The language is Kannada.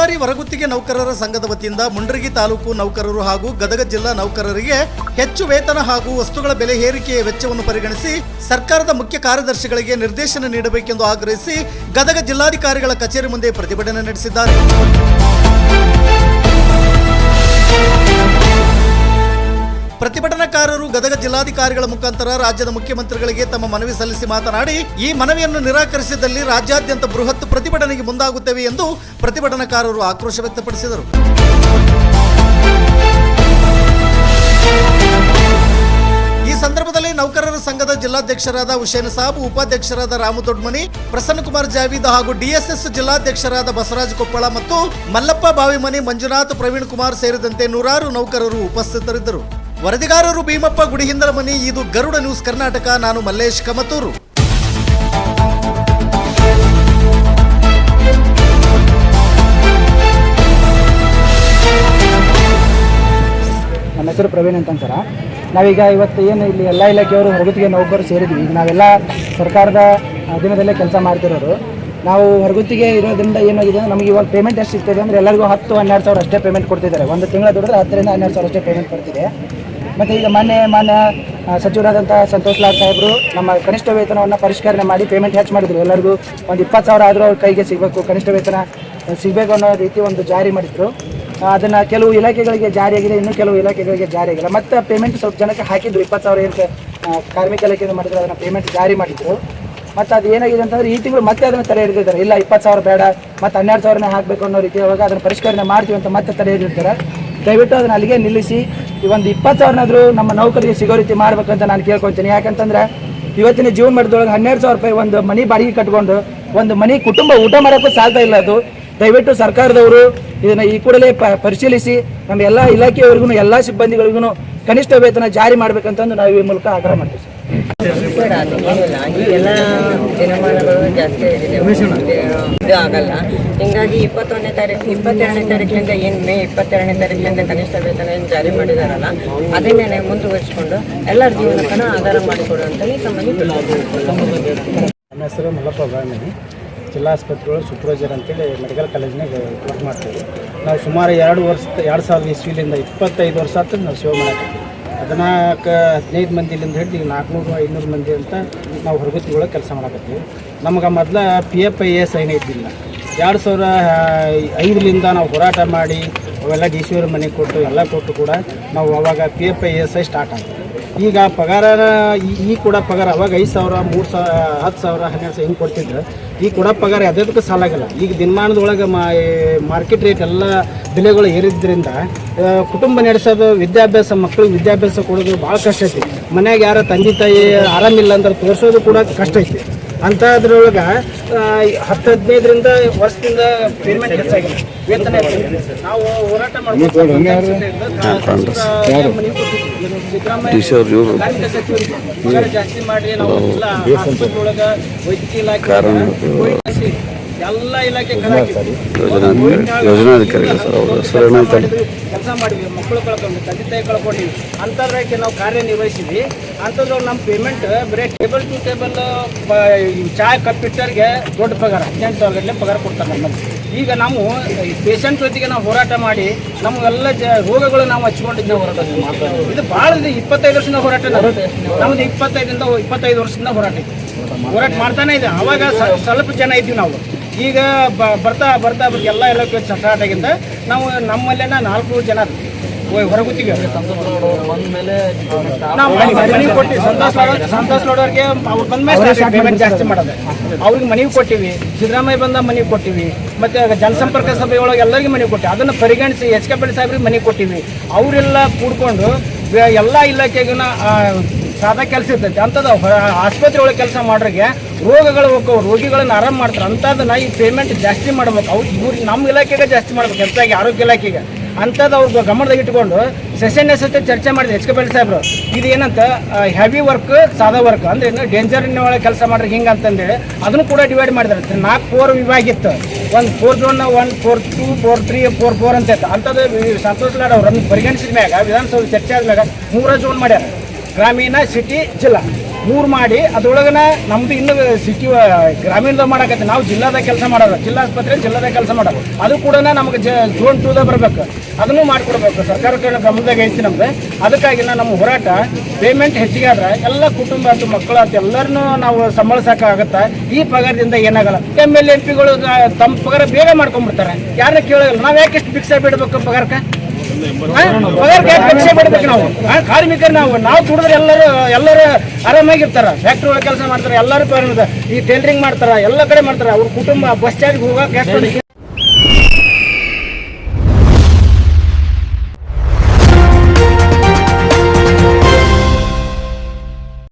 ಸರ್ಕಾರಿ ಹೊರಗುತ್ತಿಗೆ ನೌಕರರ ಸಂಘದ ವತಿಯಿಂದ ಮುಂಡ್ರಗಿ ತಾಲೂಕು ನೌಕರರು ಹಾಗೂ ಗದಗ ಜಿಲ್ಲಾ ನೌಕರರಿಗೆ ಹೆಚ್ಚು ವೇತನ ಹಾಗೂ ವಸ್ತುಗಳ ಬೆಲೆ ಏರಿಕೆಯ ವೆಚ್ಚವನ್ನು ಪರಿಗಣಿಸಿ ಸರ್ಕಾರದ ಮುಖ್ಯ ಕಾರ್ಯದರ್ಶಿಗಳಿಗೆ ನಿರ್ದೇಶನ ನೀಡಬೇಕೆಂದು ಆಗ್ರಹಿಸಿ ಗದಗ ಜಿಲ್ಲಾಧಿಕಾರಿಗಳ ಕಚೇರಿ ಮುಂದೆ ಪ್ರತಿಭಟನೆ ನಡೆಸಿದ್ದಾರೆ. ಪ್ರತಿಭಟನಾಕಾರರು ಗದಗ ಜಿಲ್ಲಾಧಿಕಾರಿಗಳ ಮುಖಾಂತರ ರಾಜ್ಯದ ಮುಖ್ಯಮಂತ್ರಿಗಳಿಗೆ ತಮ್ಮ ಮನವಿ ಸಲ್ಲಿಸಿ ಮಾತನಾಡಿ, ಈ ಮನವಿಯನ್ನು ನಿರಾಕರಿಸಿದಲ್ಲಿ ರಾಜ್ಯಾದ್ಯಂತ ಬೃಹತ್ ಪ್ರತಿಭಟನೆಗೆ ಮುಂದಾಗುತ್ತೇವೆ ಎಂದು ಪ್ರತಿಭಟನಾಕಾರರು ಆಕ್ರೋಶ ವ್ಯಕ್ತಪಡಿಸಿದರು. ಈ ಸಂದರ್ಭದಲ್ಲಿ ನೌಕರರ ಸಂಘದ ಜಿಲ್ಲಾಧ್ಯಕ್ಷರಾದ ಹುಸೇನ್ ಸಾಬ್, ಉಪಾಧ್ಯಕ್ಷರಾದ ರಾಮು ದೊಡ್ಮನಿ, ಪ್ರಸನ್ನಕುಮಾರ್ ಜಾವೀದ್ ಹಾಗೂ ಡಿಎಸ್ಎಸ್ ಜಿಲ್ಲಾಧ್ಯಕ್ಷರಾದ ಬಸವರಾಜ್ ಕೊಪ್ಪಳ ಮತ್ತು ಮಲ್ಲಪ್ಪ ಬಾವಿಮನಿ, ಮಂಜುನಾಥ್, ಪ್ರವೀಣ್ ಕುಮಾರ್ ಸೇರಿದಂತೆ ನೂರಾರು ನೌಕರರು ಉಪಸ್ಥಿತರಿದ್ದರು. ವರದಿಗಾರರು ಭೀಮಪ್ಪ ಗುಡಿಹಿಂದಲಮನಿ. ಇದು ಗರುಡ ನ್ಯೂಸ್ ಕರ್ನಾಟಕ. ನಾನು ಮಲ್ಲೇಶ್ ಕಮತೂರು. ನನ್ನ ಹೆಸರು ಪ್ರವೀಣ್ ಅಂತ ಸರ. ನಾವೀಗ ಇವತ್ತು ಏನು ಇಲ್ಲಿ ಎಲ್ಲ ಇಲಾಖೆಯವರು ಹೊರಗುತ್ತಿಗೆ ನೌಕರರು ಸೇರಿದ್ವಿ. ಈಗ ನಾವೆಲ್ಲ ಸರ್ಕಾರದ ಅಧೀನದಲ್ಲೇ ಕೆಲಸ ಮಾಡ್ತಿರೋರು. ನಾವು ಹೊರಗುತ್ತಿಗೆ ಇರೋದ್ರಿಂದ ಏನಾಗಿದೆ, ನಮಗೆ ಇವಾಗ ಪೇಮೆಂಟ್ ಎಷ್ಟು ಸಿಗ್ತದೆ ಅಂದರೆ ಎಲ್ಲರಿಗೂ 10-12 ಸಾವಿರ ಅಷ್ಟೇ ಪೇಮೆಂಟ್ ಕೊಡ್ತಿದ್ದಾರೆ. ಒಂದು ತಿಂಗಳ ದುಡಿದ್ರೆ 10-12 ಸಾವಿರ ಅಷ್ಟೇ ಪೇಮೆಂಟ್ ಕೊಡ್ತಿದೆ. ಮತ್ತು ಈಗ ಮಾನ್ಯ ಸಚಿವರಾದಂಥ ಸಂತೋಷ್ ಲಾಡ್ ಸಾಹೇಬರು ನಮ್ಮ ಕನಿಷ್ಠ ವೇತನವನ್ನು ಪರಿಷ್ಕರಣೆ ಮಾಡಿ ಪೇಮೆಂಟ್ ಹೆಚ್ಚು ಮಾಡಿದ್ರು. ಎಲ್ಲರಿಗೂ ಒಂದು 20 ಸಾವಿರ ಆದರೂ ಅವ್ರ ಕೈಗೆ ಸಿಗಬೇಕು, ಕನಿಷ್ಠ ವೇತನ ಸಿಗಬೇಕು ಅನ್ನೋ ರೀತಿ ಒಂದು ಜಾರಿ ಮಾಡಿದ್ರು. ಅದನ್ನು ಕೆಲವು ಇಲಾಖೆಗಳಿಗೆ ಜಾರಿಯಾಗಿದೆ, ಇನ್ನೂ ಕೆಲವು ಇಲಾಖೆಗಳಿಗೆ ಜಾರಿಯಾಗಿಲ್ಲ. ಮತ್ತು ಪೇಮೆಂಟ್ ಸ್ವಲ್ಪ ಜನಕ್ಕೆ ಹಾಕಿದ್ರು. 20 ಸಾವಿರ ಏನು ಕಾರ್ಮಿಕ ಇಲಾಖೆಯಿಂದ ಮಾಡಿದ್ರು, ಅದನ್ನು ಪೇಮೆಂಟ್ ಜಾರಿ ಮಾಡಿದ್ರು. ಮತ್ತು ಅದು ಏನಾಗಿದೆ ಅಂತಂದರೆ ಈ ತಿಂಗಳು ಮತ್ತೆ ಅದನ್ನು ತಡೆ ಹಿಡಿದಿದ್ದಾರೆ. ಇಲ್ಲ 20 ಸಾವಿರ ಬೇಡ, ಮತ್ತು 12 ಸಾವಿರನೇ ಹಾಕಬೇಕು ಅನ್ನೋ ರೀತಿ ಒಳಗೆ ಅದನ್ನು ಪರಿಷ್ಕರಣೆ ಮಾಡ್ತೀವಿ ಅಂತ ಮತ್ತೆ ತಡೆ ಹಿಡಿದಿರ್ತಾರೆ. ದಯವಿಟ್ಟು ಅದನ್ನು ಅಲ್ಲಿಗೆ ನಿಲ್ಲಿಸಿ ಈ ಒಂದು 20 ಸಾವಿರನಾದರೂ ನಮ್ಮ ನೌಕರಿಗೆ ಸಿಗೋ ರೀತಿ ಮಾಡ್ಬೇಕಂತ ನಾನು ಕೇಳ್ಕೊಳ್ತೀನಿ. ಯಾಕಂತಂದರೆ ಇವತ್ತಿನ ಜೀವನ ಮಟ್ಟದೊಳಗೆ 12 ಸಾವಿರ ರೂಪಾಯಿ ಒಂದು ಮನೆ ಬಾಡಿಗೆ ಕಟ್ಕೊಂಡು ಒಂದು ಮನೆ ಕುಟುಂಬ ಊಟ ಮಾಡೋಕ್ಕೂ ಸಾಧ್ಯ ಇಲ್ಲ. ಅದು ದಯವಿಟ್ಟು ಸರ್ಕಾರದವರು ಇದನ್ನು ಈ ಕೂಡಲೇ ಪರಿಶೀಲಿಸಿ ನಮ್ಮ ಎಲ್ಲ ಇಲಾಖೆಯವರಿಗೂ ಎಲ್ಲ ಸಿಬ್ಬಂದಿಗಳಿಗೂ ಕನಿಷ್ಠ ವೇತನ ಜಾರಿ ಮಾಡಬೇಕಂತಂದು ನಾವು ಈ ಮೂಲಕ ಆಗ್ರಹ ಮಾಡ್ತೀವಿ. ಈಗೆಲ್ಲ ದಿನಮಾನಗಳು ಜಾಸ್ತಿ ಇದು ಆಗಲ್ಲ. ಹೀಗಾಗಿ 21ನೇ ತಾರೀಕು 22ನೇ ತಾರೀಕಿನಿಂದ ಏನು ಮೇ 22ನೇ ತಾರೀಕಿನಿಂದ ಕನಿಷ್ಠ ವೇತನ ಏನು ಜಾರಿ ಮಾಡಿದಾರಲ್ಲ, ಅದನ್ನೇ ಮುಂದುವರಿಸಿಕೊಂಡು ಎಲ್ಲರ ಜೀವನಕ್ಕೂ ಆಧಾರ ಮಾಡಿಕೊಡುವಂತ ಈ ಸಂಬಂಧ. ನನ್ನ ಹೆಸರು ಮಲ್ಲಪ್ಪ ಬಾವಿಮನಿ, ಜಿಲ್ಲಾ ಆಸ್ಪತ್ರೆಗಳು ಸೂಪರ್ವೈಸರ್ ಅಂತೇಳಿ ಮೆಡಿಕಲ್ ಕಾಲೇಜ್ನಾಗ ವರ್ಕ್ ಮಾಡ್ತೀವಿ. ನಾವು ಸುಮಾರು 2000 ಇಸ್ವಿಲಿಂದ 25 ವರ್ಷ ಆಯ್ತು ನಾವು ಸೇವೆ ಮಾಡಾಕತ್ತೀವಿ. 15 ಮಂದಿಲಿಂದ ಹಿಡಿದು 400-500 ಮಂದಿ ಅಂತ ನಾವು ಹೊರಗುತ್ತಿಗೆ ಕೆಲಸ ಮಾಡಾಕತ್ತೀವಿ. ನಮಗೆ ಮೊದಲ PFIA ಸೈನ್ ಇದ್ದಿಲ್ಲ. 2005ಲಿಂದ ನಾವು ಹೋರಾಟ ಮಾಡಿ ಅವೆಲ್ಲ DC ಅವ್ರ ಮನೆಗೆ ಕೊಟ್ಟು ಎಲ್ಲ ಕೊಟ್ಟು ಕೂಡ ನಾವು ಅವಾಗ PFIA ಸ್ಟಾರ್ಟ್ ಆಗ್ತದೆ. ಈಗ ಪಗಾರ ಈ ಕೂಡ ಪಗಾರ ಅವಾಗ 5,000, 3,000, 10,000, 12,000 ಹಿಂಗೆ ಕೊಡ್ತಿದ್ರು. ಈ ಕೂಡ ಪಗಾರ ಯಾವುದಕ್ಕೂ ಸಾಲಾಗಿಲ್ಲ. ಈಗ ದಿನಮಾನದೊಳಗೆ ಮಾರ್ಕೆಟ್ ರೇಟ್ ಎಲ್ಲ ಬೆಲೆಗಳು ಏರಿದ್ರಿಂದ ಕುಟುಂಬ ನಡೆಸೋದು, ವಿದ್ಯಾಭ್ಯಾಸ, ಮಕ್ಕಳಿಗೆ ವಿದ್ಯಾಭ್ಯಾಸ ಕೊಡೋದು ಭಾಳ ಕಷ್ಟ ಐತಿ. ಮನ್ಯಾಗ ಯಾರ ತಂದೆ ತಾಯಿ ಆರಾಮಿಲ್ಲ ಅಂದ್ರೆ ತೋರಿಸೋದು ಕೂಡ ಕಷ್ಟ ಐತಿ. ಅಂಥದ್ರೊಳಗೆ 10-15 ವರ್ಷದಿಂದ ಪೇಮೆಂಟ್ ಹೆಚ್ಚಾಗಿದೆ, ವೇತನ ನಾವು ಹೋರಾಟ ಮಾಡ್ಕೊಂಡು ಜಾಸ್ತಿ ಮಾಡಿ ನಾವು ಆಸ್ಪತ್ರೆಯೊಳಗೆ ವೈದ್ಯಕೀಯ ಇಲಾಖೆ ಎಲ್ಲ ಇಲಾಖೆ ಕೆಲಸ ಮಾಡಿದ್ವಿ. ಮಕ್ಕಳು ಕಳ್ಕೊಂಡು, ತಂದೆ ತಾಯಿ ಕಳ್ಕೊಂಡಿವಿ. ಅಂಥದ್ರಾಗೆ ನಾವು ಕಾರ್ಯನಿರ್ವಹಿಸಿದ್ವಿ. ಅಂಥದ್ರೊಳಗೆ ನಮ್ಮ ಪೇಮೆಂಟ್ ಬರೀ ಟೇಬಲ್ ಟು ಟೇಬಲ್ ಚಾ ಕಪ್ಪಿಟ್ಟರಿಗೆ ದೊಡ್ಡ ಪಗಾರ 18 ಸಾವಿರ ಗಟ್ಟಲೆ ಪಗಾರ ಕೊಡ್ತಾರೆ ನಮ್ಮಲ್ಲಿ. ಈಗ ನಾವು ಪೇಷಂಟ್ ಜೊತೆಗೆ ನಾವು ಹೋರಾಟ ಮಾಡಿ ನಮಗೆಲ್ಲ ರೋಗಗಳು ನಾವು ಹಚ್ಕೊಂಡಿದ್ದು ಹೋರಾಟ ಇದು ಭಾಳ 25 ವರ್ಷದಿಂದ ಹೋರಾಟ ನಮ್ಮದು 25 ವರ್ಷದಿಂದ ಹೋರಾಟ ಮಾಡ್ತಾನೆ ಇದೆ. ಅವಾಗ ಸ್ವಲ್ಪ ಜನ ಇದ್ವಿ ನಾವು. ಈಗ ಬರ್ತಾ ಎಲ್ಲ ಇಲಾಖೆ ಚಟಾಟಾಗಿಂದ ನಾವು ನಮ್ಮಲ್ಲೇನ 4 ಜನ ಹೊರಗುತ್ತಿಗೆ ನಾವು ಮನೆಗೆ ಕೊಟ್ಟಿವಿ. ಸಂತೋಷ್ ನೋಡೋರಿಗೆ ಅವ್ರು ಬಂದ ಮೇಲೆ ಪೇಮೆಂಟ್ ಜಾಸ್ತಿ ಮಾಡೋದು. ಅವ್ರಿಗೆ ಮನೆಗೆ ಕೊಟ್ಟಿವಿ. ಸಿದ್ದರಾಮಯ್ಯ ಬಂದ ಮನೆಗೆ ಕೊಟ್ಟಿವಿ. ಮತ್ತು ಜನಸಂಪರ್ಕ ಸಭೆಯೊಳಗೆ ಎಲ್ಲರಿಗೆ ಮನೆಗೆ ಕೊಟ್ಟಿವಿ. ಅದನ್ನು ಪರಿಗಣಿಸಿ HK ಪಾಟೀಲ್ ಸಾಹೇಬ್ರಿಗೆ ಮನೆಗೆ ಕೊಟ್ಟಿವಿ. ಅವರೆಲ್ಲ ಕೂಡ್ಕೊಂಡು ಎಲ್ಲ ಇಲಾಖೆಗೂ ಸಾದಾ ಕೆಲಸ ಇರ್ತೈತೆ. ಅಂಥದ್ದು ಆಸ್ಪತ್ರೆ ಒಳಗೆ ಕೆಲಸ ಮಾಡೋರಿಗೆ ರೋಗಗಳು ಹೋಗ್ತಾವೆ, ರೋಗಿಗಳನ್ನ ಆರಾಮ ಮಾಡ್ತಾರೆ. ಅಂಥದ್ದನ್ನ ಈ ಪೇಮೆಂಟ್ ಜಾಸ್ತಿ ಮಾಡ್ಬೇಕು. ಇವ್ರಿಗೆ ನಮ್ಮ ಇಲಾಖೆಗೆ ಜಾಸ್ತಿ ಮಾಡ್ಬೇಕು, ಹೆಚ್ಚಾಗಿ ಆರೋಗ್ಯ ಇಲಾಖೆಗೆ. ಅಂಥದ್ದು ಅವ್ರಿಗೆ ಗಮನದಾಗ ಇಟ್ಕೊಂಡು ಸೆಷನ್ ಸಹಿತ ಚರ್ಚೆ ಮಾಡಿದೆ HK ಪಾಟೀಲ್ ಸಾಹೇಬ್ರು. ಇದು ಏನಂತ ಹೆವಿ ವರ್ಕ್, ಸಾದಾ ವರ್ಕ್ ಅಂದ್ರೆ ಡೇಂಜರ್ನ ಒಳಗೆ ಕೆಲಸ ಮಾಡ್ರಿ ಹಿಂಗೆ ಅಂತಂದೇಳಿ ಅದನ್ನು ಕೂಡ ಡಿವೈಡ್ ಮಾಡಿದ್ದಾರೆ. 4 4 ವಿಭಾಗ ಇತ್ತು. ಒಂದು 4 ಝೋನ್, 1, 4, 2, 4, 3, 4, 4 ಅಂತ ಇತ್ತು. ಅಂಥದ್ದು ಸಂತೋಷ್ ಲಾಡ್ ಅವ್ರನ್ನು ಪರಿಗಣಿಸಿದ ಮ್ಯಾಗ ವಿಧಾನಸೌಧ ಚರ್ಚೆ ಆದ್ಮ್ಯಾಗ 3 ಝೋನ್ ಮಾಡ್ಯಾರ: ಗ್ರಾಮೀಣ, ಸಿಟಿ, ಜಿಲ್ಲಾ. 3 ಮಾಡಿ ಅದ್ರೊಳಗನ ನಮ್ದು ಇನ್ನು ಸಿಟಿ ಗ್ರಾಮೀಣದಾಗ ಮಾಡಕತ್ತೆ. ನಾವು ಜಿಲ್ಲಾದ ಕೆಲಸ ಮಾಡೋದು, ಜಿಲ್ಲಾಸ್ಪತ್ರೆ ಜಿಲ್ಲಾದ ಕೆಲಸ ಮಾಡೋದು. ಅದು ಕೂಡ ನಮಗೆ ಜೋನ್ 2ದಾಗ ಬರಬೇಕು, ಅದನ್ನು ಮಾಡಿಕೊಡ್ಬೇಕು. ಸರ್ಕಾರಕ್ಕೆ ಗಮನದಾಗ ಐತಿ ನಮ್ದು. ಅದಕ್ಕಾಗಿ ನಮ್ಮ ಹೋರಾಟ ಪೇಮೆಂಟ್ ಹೆಚ್ಚಿಗೆ ಆದ್ರೆ ಎಲ್ಲ ಕುಟುಂಬ ಆಯ್ತು, ಮಕ್ಕಳು ಆಯ್ತು, ಎಲ್ಲರನ್ನೂ ನಾವು ಸಂಭಾಳಿಸೋಕ್ಕಾಗತ್ತೆ. ಈ ಪಗಾರದಿಂದ ಏನಾಗಲ್ಲ. MLA MP ಗಳು ತಮ್ಮ ಪಗಾರ ಬೇಗ ಮಾಡ್ಕೊಂಡ್ಬಿಡ್ತಾರೆ, ಯಾರನ್ನ ಕೇಳೋಲ್ಲ. ನಾವು ಯಾಕೆ ಎಷ್ಟು ಭಿಕ್ಷೆ ಬಿಡಬೇಕು ಪಗಾರಕ್ಕೆ? ಪಗಾರಕ್ಕೆ ಭಿಕ್ಷೆ ಬಿಡ್ಬೇಕು ನಾವು? ಕಾರ್ಮಿಕರು ನಾವು ದುಡಿದ್ರೆ ಎಲ್ಲರೂ ಆರಾಮಾಗಿರ್ತಾರ. ಫ್ಯಾಕ್ಟ್ರಿ ಒಳಗೆ ಕೆಲಸ ಮಾಡ್ತಾರೆ, ಎಲ್ಲರೂ ಈ ಟೈಲರಿಂಗ್ ಮಾಡ್ತಾರ, ಎಲ್ಲ ಕಡೆ ಮಾಡ್ತಾರೆ. ಅವ್ರ ಕುಟುಂಬ ಬಸ್ ಚಾರ್ಜ್ ಹೋಗಕ್ಕೆ